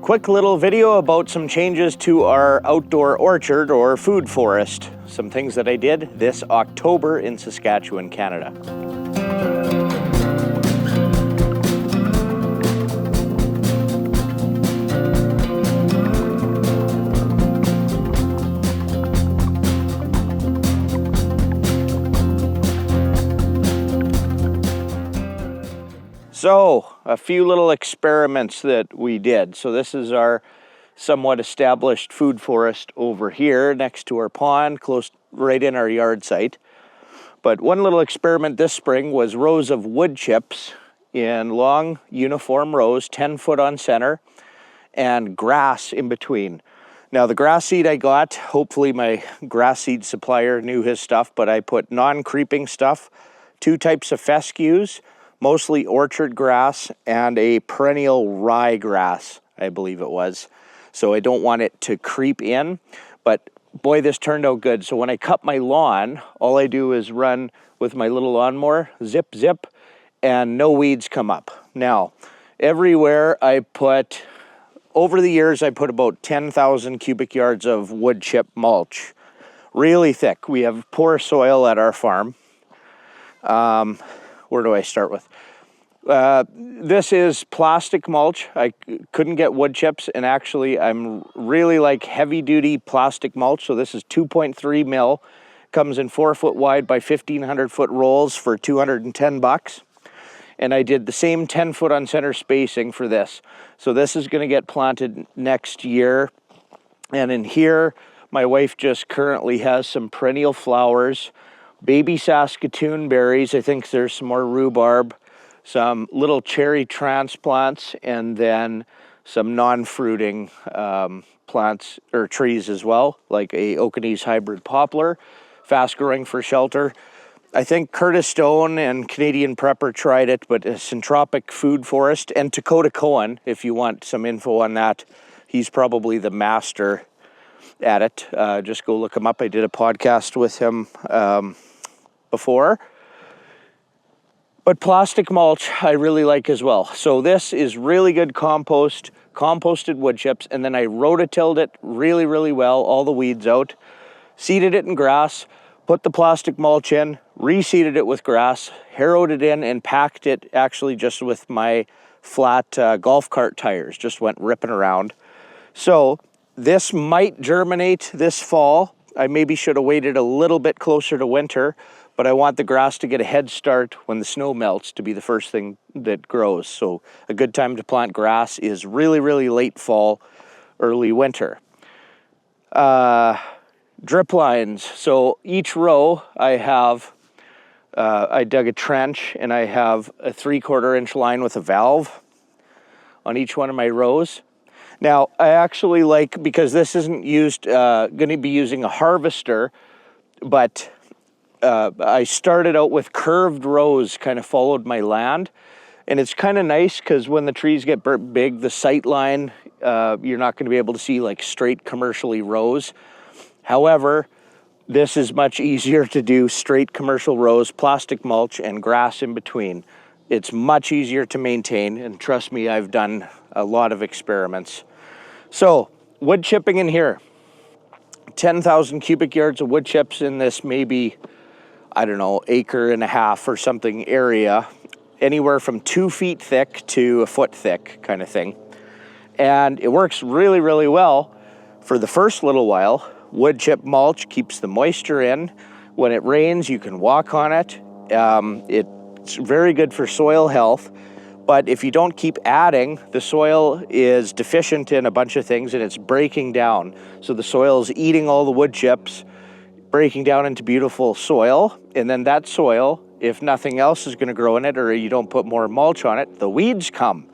Quick little video about some changes to our outdoor orchard or food forest. Some things that I did this October in Saskatchewan, Canada. So, a few little experiments that we did. So this is our somewhat established food forest over here next to our pond, close right in our yard site. But one little experiment this spring was rows of wood chips in long uniform rows, 10 foot on center, and grass in between. Now the grass seed I got, hopefully my grass seed supplier knew his stuff, but I put non-creeping stuff, 2 types of fescues, mostly orchard grass, and a perennial ryegrass, I believe it was. So I don't want it to creep in, but boy, this turned out good. So when I cut my lawn, all I do is run with my little lawnmower, zip, zip, and no weeds come up. Now, everywhere I put, over the years, I put about 10,000 cubic yards of wood chip mulch. Really thick. We have poor soil at our farm. Where do I start with? This is plastic mulch. I couldn't get wood chips, and actually I'm really like heavy duty plastic mulch. So this is 2.3 mil, comes in 4 foot wide by 1,500 foot rolls for 210 bucks. And I did the same 10 foot on center spacing for this. So this is gonna get planted next year. And in here, my wife just currently has some perennial flowers, baby Saskatoon berries. I think there's some more rhubarb, some little cherry transplants, and then some non-fruiting plants or trees as well, like a Okanese hybrid poplar, fast growing for shelter. I think Curtis Stone and Canadian Prepper tried it, but a syntropic food forest, and Dakota Cohen, if you want some info on that, he's probably the master at it. Just go look him up. I did a podcast with him before. But plastic mulch I really like as well. So this is really good compost, composted wood chips, and then I rototilled it really, really well, all the weeds out, seeded it in grass, put the plastic mulch in, reseeded it with grass, harrowed it in, and packed it actually just with my flat golf cart tires, just went ripping around. So this might germinate this fall. I maybe should have waited a little bit closer to winter, but I want the grass to get a head start when the snow melts to be the first thing that grows. So a good time to plant grass is really, really late fall, early winter. Drip lines. So each row I have, I dug a trench and I have a 3/4 inch line with a valve on each one of my rows. Now, I actually like, because this isn't used, going to be using a harvester, but I started out with curved rows, kind of followed my land. And it's kind of nice because when the trees get big, the sight line, you're not going to be able to see like straight commercially rows. However, this is much easier to do straight commercial rows, plastic mulch, and grass in between. It's much easier to maintain, and trust me, I've done a lot of experiments. So, wood chipping in here. 10,000 cubic yards of wood chips in this maybe, I don't know, 1.5 acres or something area. Anywhere from 2 feet thick to 1 foot thick kind of thing. And it works really, really well for the first little while. Wood chip mulch keeps the moisture in. When it rains, you can walk on it. It's very good for soil health, but if you don't keep adding, the soil is deficient in a bunch of things and it's breaking down. So the soil is eating all the wood chips, breaking down into beautiful soil, and then that soil, if nothing else is going to grow in it or you don't put more mulch on it, the weeds come.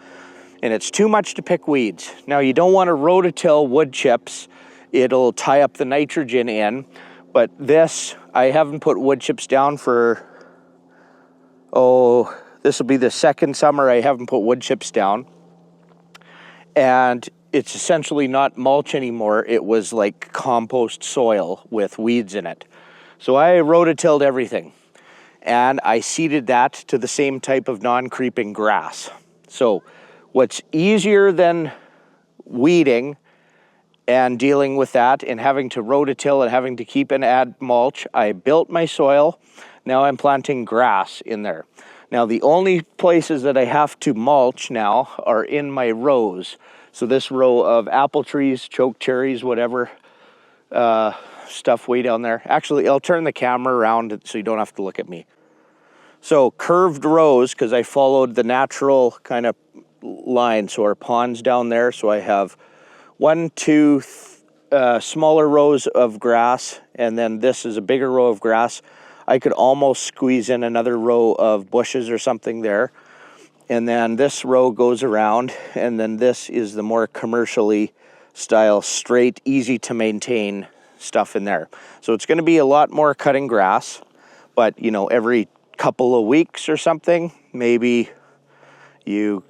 And it's too much to pick weeds. Now you don't want to rototill wood chips. It'll tie up the nitrogen in, but this, I haven't put wood chips down for, this will be the second summer I haven't put wood chips down. And it's essentially not mulch anymore. It was like compost soil with weeds in it. So I rototilled everything and I seeded that to the same type of non-creeping grass. So what's easier than weeding and dealing with that and having to rototill and having to keep and add mulch, I built my soil. Now I'm planting grass in there. Now the only places that I have to mulch now are in my rows. So this row of apple trees, choke cherries, whatever stuff way down there. Actually, I'll turn the camera around so you don't have to look at me. So curved rows, because I followed the natural kind of line. So our pond's down there. So I have 1, 2 smaller rows of grass, and then this is a bigger row of grass. I could almost squeeze in another row of bushes or something there. And then this row goes around, and then this is the more commercially style, straight, easy to maintain stuff in there. So it's going to be a lot more cutting grass, but you know, every couple of weeks or something, maybe you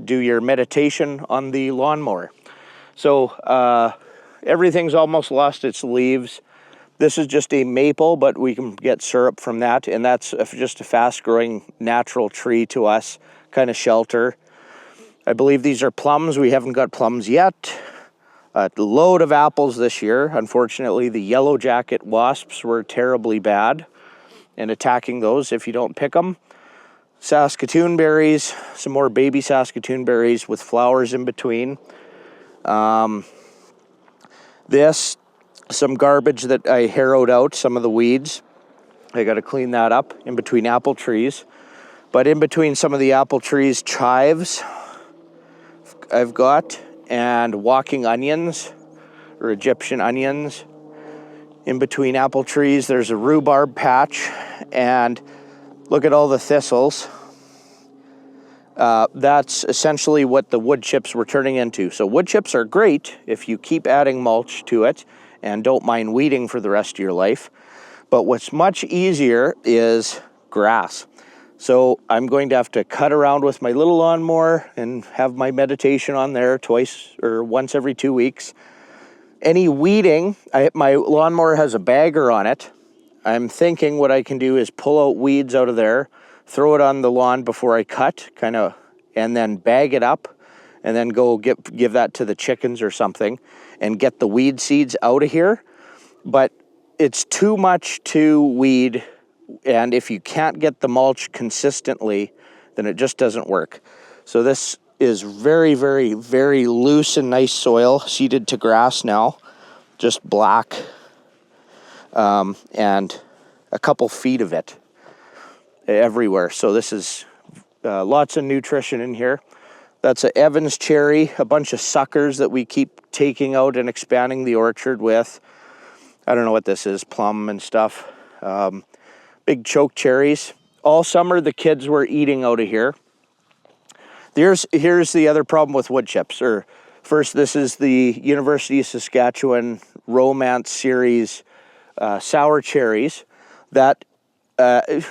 do your meditation on the lawnmower. So everything's almost lost its leaves. This is just a maple, but we can get syrup from that, and that's just a fast-growing natural tree to us, kind of shelter. I believe these are plums. We haven't got plums yet. A load of apples this year. Unfortunately, the yellow jacket wasps were terribly bad and attacking those if you don't pick them. Saskatoon berries, some more baby Saskatoon berries with flowers in between. Some garbage that I harrowed out, some of the weeds. I got to clean that up in between apple trees. But in between some of the apple trees, chives I've got, and walking onions, or Egyptian onions. In between apple trees, there's a rhubarb patch, and look at all the thistles. That's essentially what the wood chips were turning into. So wood chips are great if you keep adding mulch to it and don't mind weeding for the rest of your life. But what's much easier is grass. So I'm going to have to cut around with my little lawnmower and have my meditation on there twice or once every 2 weeks. Any weeding, my lawnmower has a bagger on it. I'm thinking what I can do is pull out weeds out of there, throw it on the lawn before I cut, and then bag it up, and then go give that to the chickens or something, and get the weed seeds out of here. But it's too much to weed, and if you can't get the mulch consistently, then it just doesn't work. So this is very, very, very loose and nice soil, seeded to grass now, just black, and a couple feet of it everywhere. So this is lots of nutrition in here. That's an Evans cherry, a bunch of suckers that we keep taking out and expanding the orchard with. I don't know what this is, plum and stuff. Big choke cherries. All summer the kids were eating out of here. Here's the other problem with wood chips. First, this is the University of Saskatchewan Romance Series sour cherries. That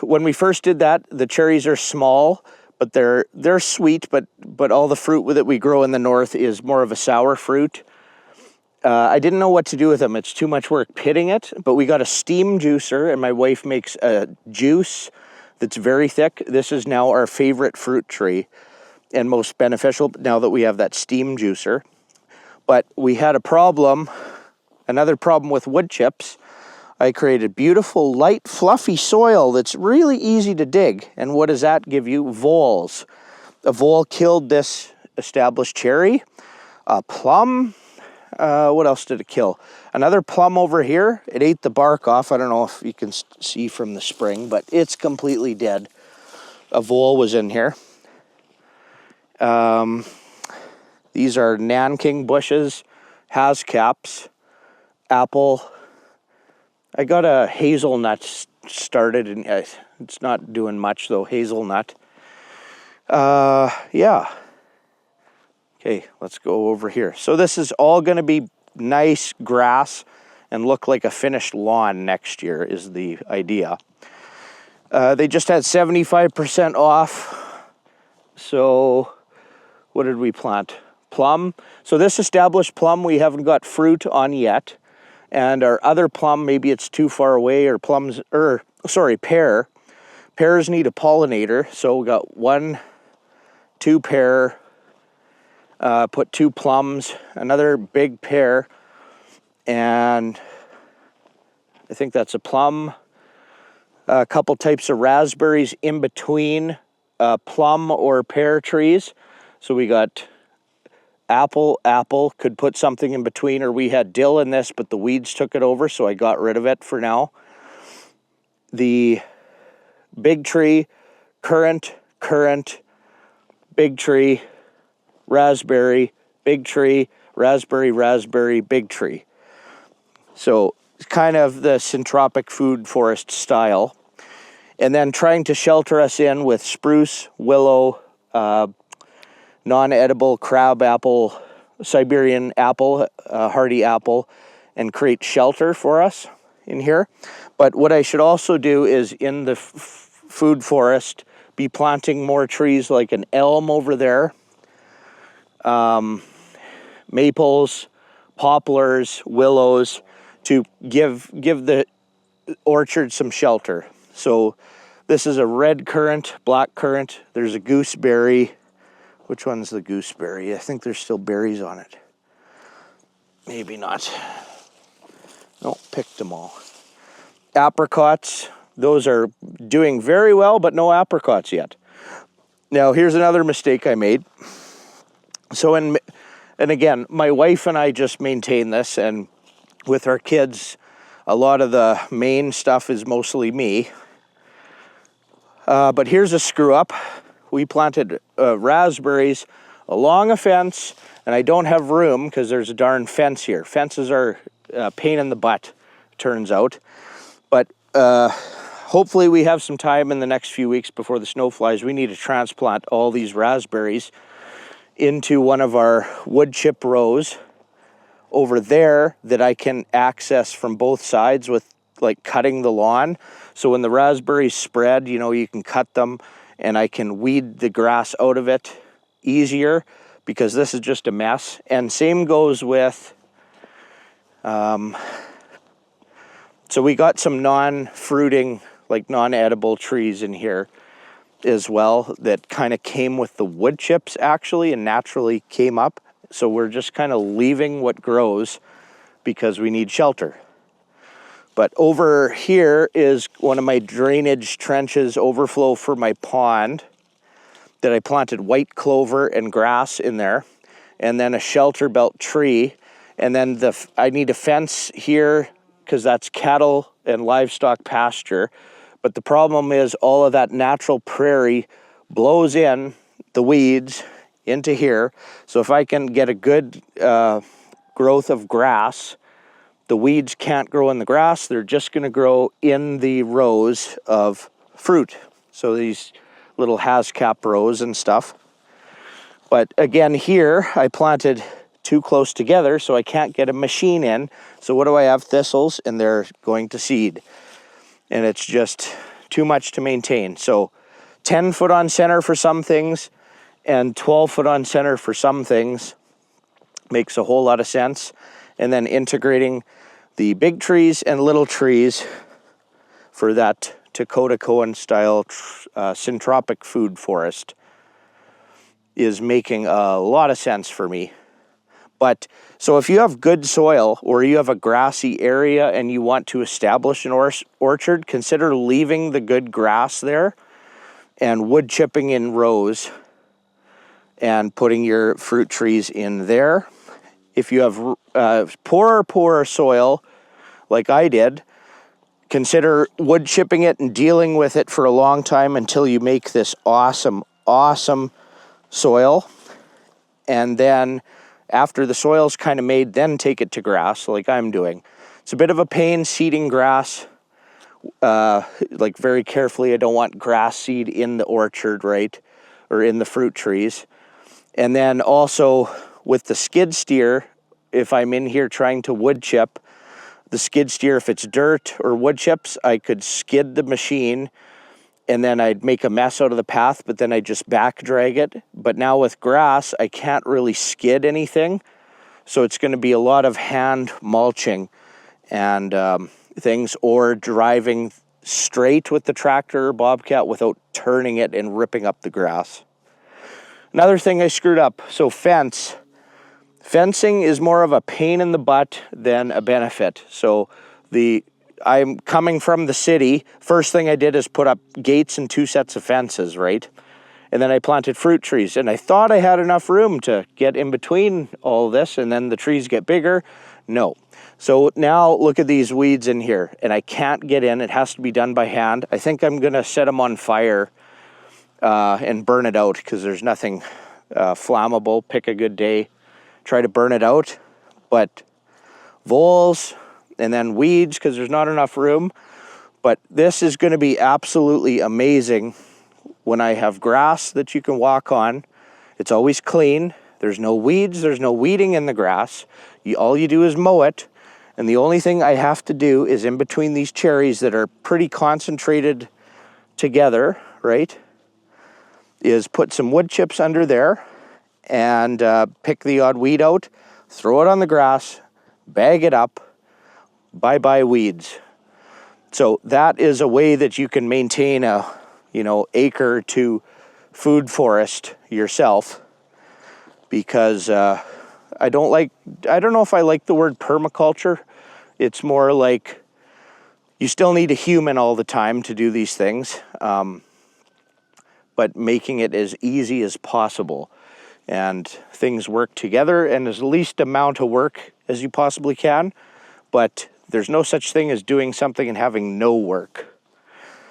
when we first did that, the cherries are small, but they're sweet. But all the fruit that we grow in the north is more of a sour fruit. I didn't know what to do with them. It's too much work pitting it. But we got a steam juicer, and my wife makes a juice that's very thick. This is now our favorite fruit tree and most beneficial now that we have that steam juicer. But we had another problem with wood chips. I created beautiful, light, fluffy soil that's really easy to dig. And what does that give you? Voles. A vole killed this established cherry. A plum. What else did it kill? Another plum over here. It ate the bark off. I don't know if you can see from the spring, but it's completely dead. A vole was in here. These are Nanking bushes, hascaps, apple. I got a hazelnut started, and it's not doing much though, hazelnut. Yeah. Okay, let's go over here. So this is all going to be nice grass and look like a finished lawn next year is the idea. They just had 75% off. So what did we plant? Plum. So this established plum we haven't got fruit on yet. And our other plum, maybe it's too far away, or pear. Pears need a pollinator. So we got 1, 2 pear. Put 2 plums, another big pear, and I think that's a plum, a couple types of raspberries in between plum or pear trees. So we got apple, could put something in between, or we had dill in this, but the weeds took it over, so I got rid of it for now. The big tree, currant, big tree, raspberry, big tree, raspberry, big tree. So it's kind of the syntropic food forest style. And then trying to shelter us in with spruce, willow, non-edible crab apple, Siberian apple, hardy apple, and create shelter for us in here. But what I should also do is in the food forest be planting more trees like an elm over there, maples, poplars, willows, to give the orchard some shelter. So this is a red currant, black currant. There's a gooseberry. Which one's the gooseberry? I think there's still berries on it. Maybe not. No, picked them all. Apricots. Those are doing very well, but no apricots yet. Now, here's another mistake I made. So, and again, my wife and I just maintain this, and with our kids, a lot of the main stuff is mostly me. But here's a screw up. We planted raspberries along a fence, and I don't have room because there's a darn fence here. Fences are a pain in the butt, turns out. But hopefully we have some time in the next few weeks before the snow flies. We need to transplant all these raspberries into one of our wood chip rows over there that I can access from both sides with like cutting the lawn. So when the raspberries spread, you know, you can cut them and I can weed the grass out of it easier because this is just a mess. And same goes with, so we got some non-fruiting, like non-edible trees in here as well that kind of came with the wood chips actually and naturally came up. So we're just kind of leaving what grows because we need shelter. But over here is one of my drainage trenches overflow for my pond that I planted white clover and grass in there, and then a shelter belt tree. And then I need a fence here because that's cattle and livestock pasture. But the problem is all of that natural prairie blows in the weeds into here. So if I can get a good growth of grass, the weeds can't grow in the grass. They're just going to grow in the rows of fruit. So these little hascap rows and stuff. But again, here I planted too close together, so I can't get a machine in. So what do I have? Thistles, and they're going to seed. And it's just too much to maintain. So 10 foot on center for some things and 12 foot on center for some things makes a whole lot of sense. And then integrating the big trees and little trees for that Dakota Cohen style syntropic food forest is making a lot of sense for me. But so if you have good soil or you have a grassy area and you want to establish an orchard, consider leaving the good grass there and wood chipping in rows and putting your fruit trees in there. If you have poorer soil, like I did, consider wood chipping it and dealing with it for a long time until you make this awesome soil. And then after the soil's kind of made, then take it to grass like I'm doing. It's a bit of a pain seeding grass, like very carefully. I don't want grass seed in the orchard, right? Or in the fruit trees. And then also with the skid steer, if I'm in here trying to wood chip, the skid steer, if it's dirt or wood chips, I could skid the machine and then I'd make a mess out of the path, but then I'd just back drag it. But now with grass, I can't really skid anything. So it's going to be a lot of hand mulching and things, or driving straight with the tractor or bobcat without turning it and ripping up the grass. Another thing I screwed up, so fencing is more of a pain in the butt than a benefit. So I'm coming from the city. First thing I did is put up gates and 2 sets of fences, right? And then I planted fruit trees, and I thought I had enough room to get in between all this, and then the trees get bigger. No. So now look at these weeds in here, and I can't get in. It has to be done by hand. I think I'm gonna set them on fire and burn it out, because there's nothing flammable. Pick a good day, try to burn it out. But voles and then weeds, because there's not enough room. But this is gonna be absolutely amazing when I have grass that you can walk on. It's always clean. There's no weeds, there's no weeding in the grass. All you do is mow it. And the only thing I have to do is in between these cherries that are pretty concentrated together, right, is put some wood chips under there and pick the odd weed out, throw it on the grass, bag it up, bye-bye weeds. So that is a way that you can maintain a acre to food forest yourself, because I don't know if I like the word permaculture. It's more like you still need a human all the time to do these things, but making it as easy as possible, and things work together and as least amount of work as you possibly can. But there's no such thing as doing something and having no work.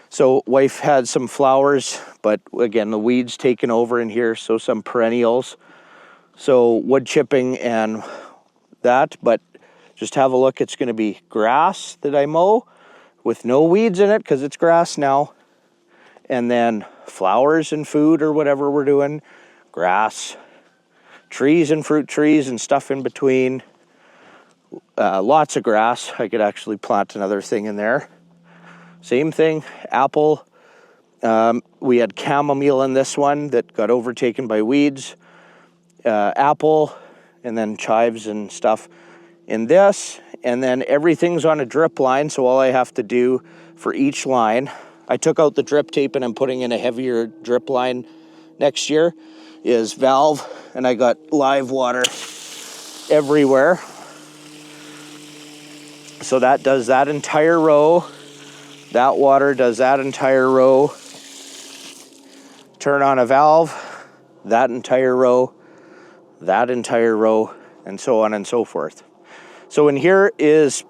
So wife had some flowers, but again, the weeds taken over in here, so some perennials. So wood chipping and that, but just have a look. It's going to be grass that I mow with no weeds in it, because it's grass now. And then flowers and food or whatever we're doing, grass, trees and fruit trees and stuff in between. Lots of grass. I could actually plant another thing in there. Same thing, apple. We had chamomile in this one that got overtaken by weeds. Apple, and then chives and stuff in this. And then everything's on a drip line, so all I have to do for each line, I took out the drip tape and I'm putting in a heavier drip line next year, is valve, and I got live water everywhere. So that does that entire row. That water does that entire row. Turn on a valve, that entire row, and so on and so forth. So in here is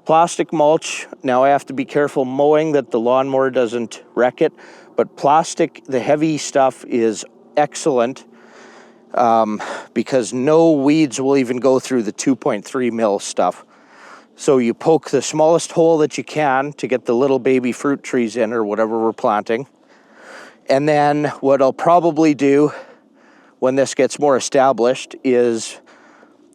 plastic mulch. Now I have to be careful mowing that the lawnmower doesn't wreck it, but plastic, the heavy stuff, is excellent because no weeds will even go through the 2.3 mil stuff. So you poke the smallest hole that you can to get the little baby fruit trees in, or whatever we're planting. And then what I'll probably do when this gets more established is,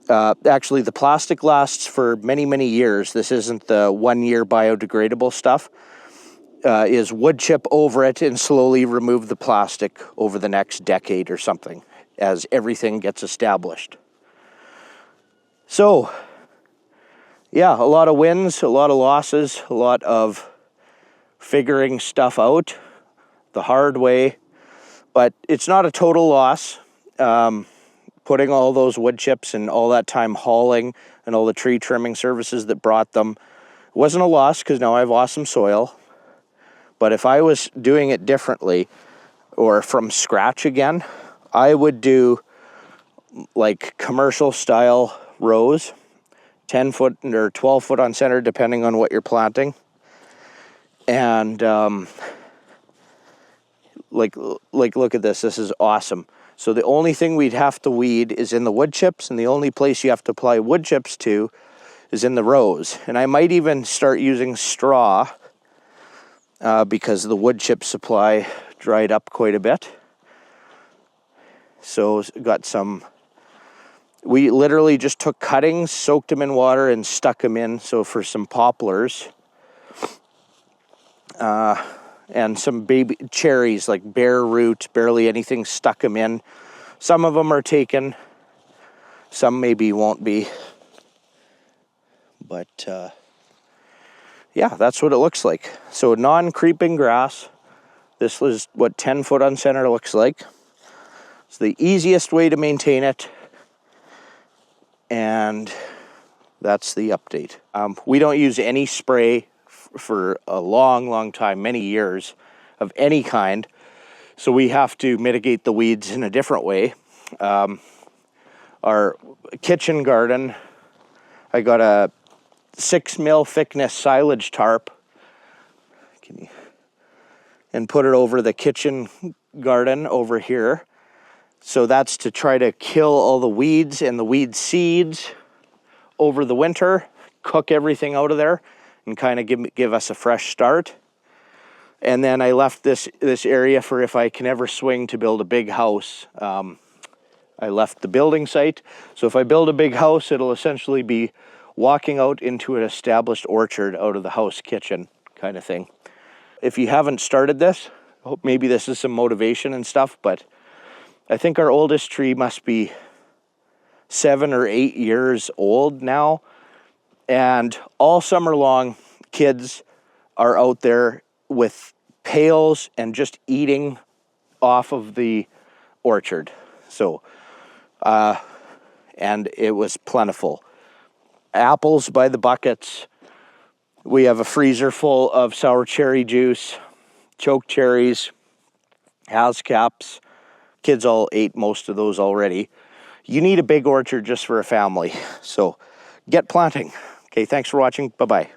actually the plastic lasts for many, many years. This isn't the 1 year biodegradable stuff. Is wood chip over it and slowly remove the plastic over the next decade or something as everything gets established. So, yeah, a lot of wins, a lot of losses, a lot of figuring stuff out the hard way, but it's not a total loss. Putting all those wood chips and all that time hauling and all the tree trimming services that brought them wasn't a loss, because now I have awesome soil. But if I was doing it differently or from scratch again, I would do like commercial style rows, 10 foot or 12 foot on center, depending on what you're planting. And like look at this. This is awesome. So the only thing we'd have to weed is in the wood chips, and the only place you have to apply wood chips to is in the rows. And I might even start using straw because the wood chip supply dried up quite a bit. So got some, we literally just took cuttings, soaked them in water and stuck them in. So for some poplars, and some baby cherries, like bare root, barely anything, stuck them in. Some of them are taken, some maybe won't be. But yeah, that's what it looks like. So non-creeping grass. This was what 10 foot on center looks like. It's the easiest way to maintain it. And that's the update. We don't use any spray for a long time, many years, of any kind. So we have to mitigate the weeds in a different way. Our kitchen garden, I got a 6 mil thickness silage tarp and put it over the kitchen garden over here. So that's to try to kill all the weeds and the weed seeds over the winter, cook everything out of there, and kind of give us a fresh start. And then I left this area for if I can ever swing to build a big house. I left the building site. So if I build a big house, it'll essentially be walking out into an established orchard out of the house kitchen kind of thing. If you haven't started this, I hope maybe this is some motivation and stuff, but I think our oldest tree must be 7 or 8 years old now. And all summer long, kids are out there with pails and just eating off of the orchard. So, and it was plentiful. Apples by the buckets. We have a freezer full of sour cherry juice, choke cherries, Hascaps. Kids all ate most of those already. You need a big orchard just for a family. So get planting. Okay, thanks for watching. Bye-bye.